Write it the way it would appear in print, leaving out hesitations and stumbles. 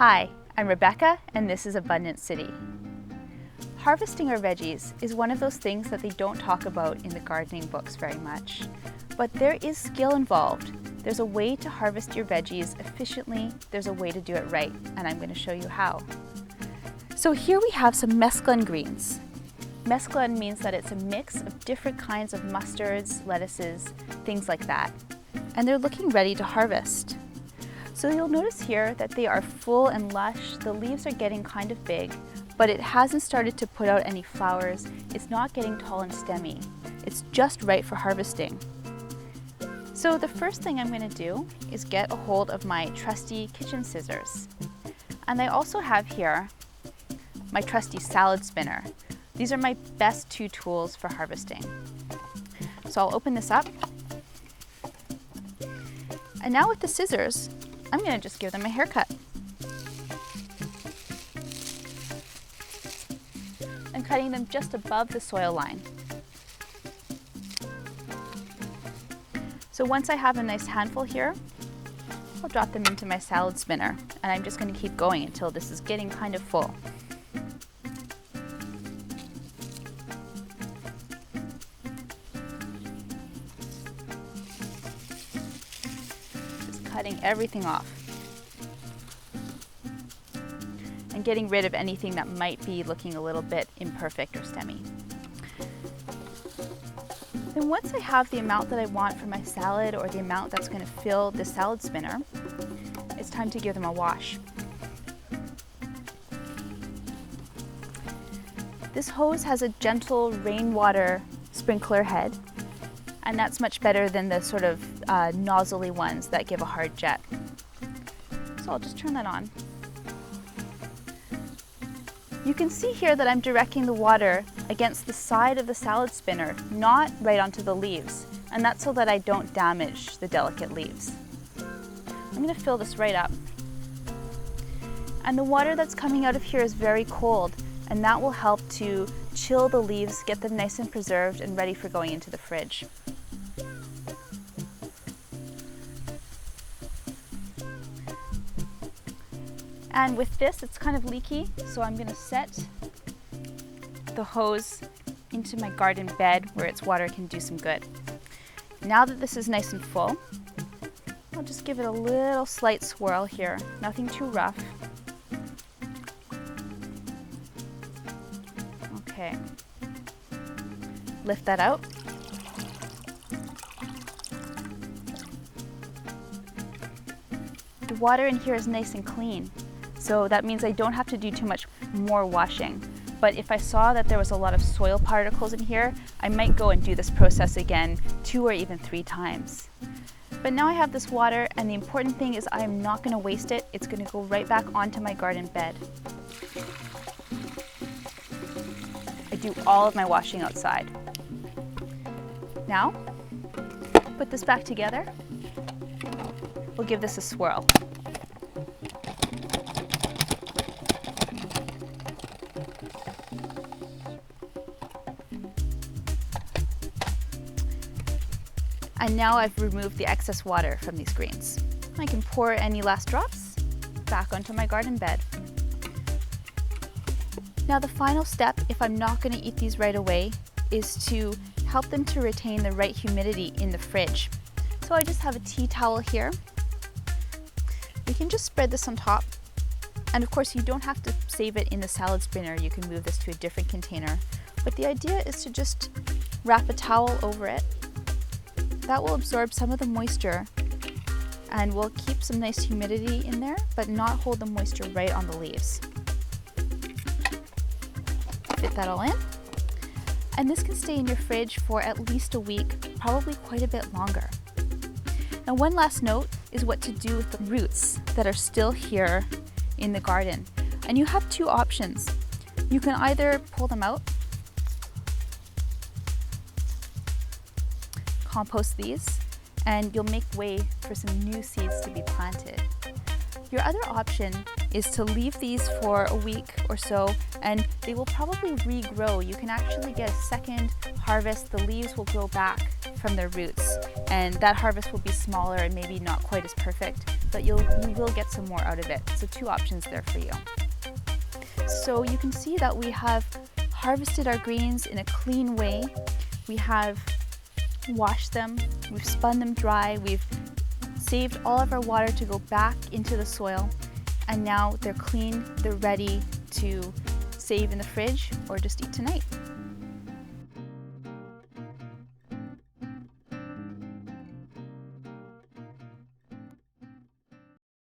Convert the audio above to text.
Hi, I'm Rebecca and this is Abundant City. Harvesting our veggies is one of those things that they don't talk about in the gardening books very much. But there is skill involved. There's a way to harvest your veggies efficiently, there's a way to do it right, and I'm going to show you how. So here we have some mesclun greens. Mesclun means that it's a mix of different kinds of mustards, lettuces, things like that. And they're looking ready to harvest. So you'll notice here that they are full and lush, the leaves are getting kind of big, but it hasn't started to put out any flowers, it's not getting tall and stemmy. It's just right for harvesting. So the first thing I'm going to do is get a hold of my trusty kitchen scissors. And I also have here my trusty salad spinner. These are my best two tools for harvesting. So I'll open this up. And now with the scissors, I'm going to just give them a haircut. I'm cutting them just above the soil line. So once I have a nice handful here, I'll drop them into my salad spinner, and I'm just going to keep going until this is getting kind of full. Cutting everything off and getting rid of anything that might be looking a little bit imperfect or stemmy. Then once I have the amount that I want for my salad or the amount that's going to fill the salad spinner, it's time to give them a wash. This hose has a gentle rainwater sprinkler head, and that's much better than the sort of nozzly ones that give a hard jet. So I'll just turn that on. You can see here that I'm directing the water against the side of the salad spinner, not right onto the leaves, and that's so that I don't damage the delicate leaves. I'm going to fill this right up. And the water that's coming out of here is very cold, and that will help to chill the leaves, get them nice and preserved and ready for going into the fridge. And with this, it's kind of leaky, so I'm going to set the hose into my garden bed where its water can do some good. Now that this is nice and full, I'll just give it a little slight swirl here, nothing too rough. Okay, lift that out. The water in here is nice and clean. So that means I don't have to do too much more washing. But if I saw that there was a lot of soil particles in here, I might go and do this process again 2 or even 3 times. But now I have this water, and the important thing is I am not going to waste it. It's going to go right back onto my garden bed. I do all of my washing outside. Now, put this back together. We'll give this a swirl. And now I've removed the excess water from these greens. I can pour any last drops back onto my garden bed. Now the final step, if I'm not going to eat these right away, is to help them to retain the right humidity in the fridge. So I just have a tea towel here. You can just spread this on top. And of course you don't have to save it in the salad spinner, you can move this to a different container. But the idea is to just wrap a towel over it. That will absorb some of the moisture and will keep some nice humidity in there, but not hold the moisture right on the leaves. Fit that all in. And this can stay in your fridge for at least a week, probably quite a bit longer. Now one last note is what to do with the roots that are still here in the garden. And you have 2 options. You can either pull them out, compost these, and you'll make way for some new seeds to be planted. Your other option is to leave these for a week or so, and they will probably regrow. You can actually get a second harvest. The leaves will grow back from their roots, and that harvest will be smaller and maybe not quite as perfect, but you will get some more out of it. So 2 options there for you. So you can see that we have harvested our greens in a clean way. We have washed them, we've spun them dry, we've saved all of our water to go back into the soil, and now they're clean, they're ready to save in the fridge or just eat tonight.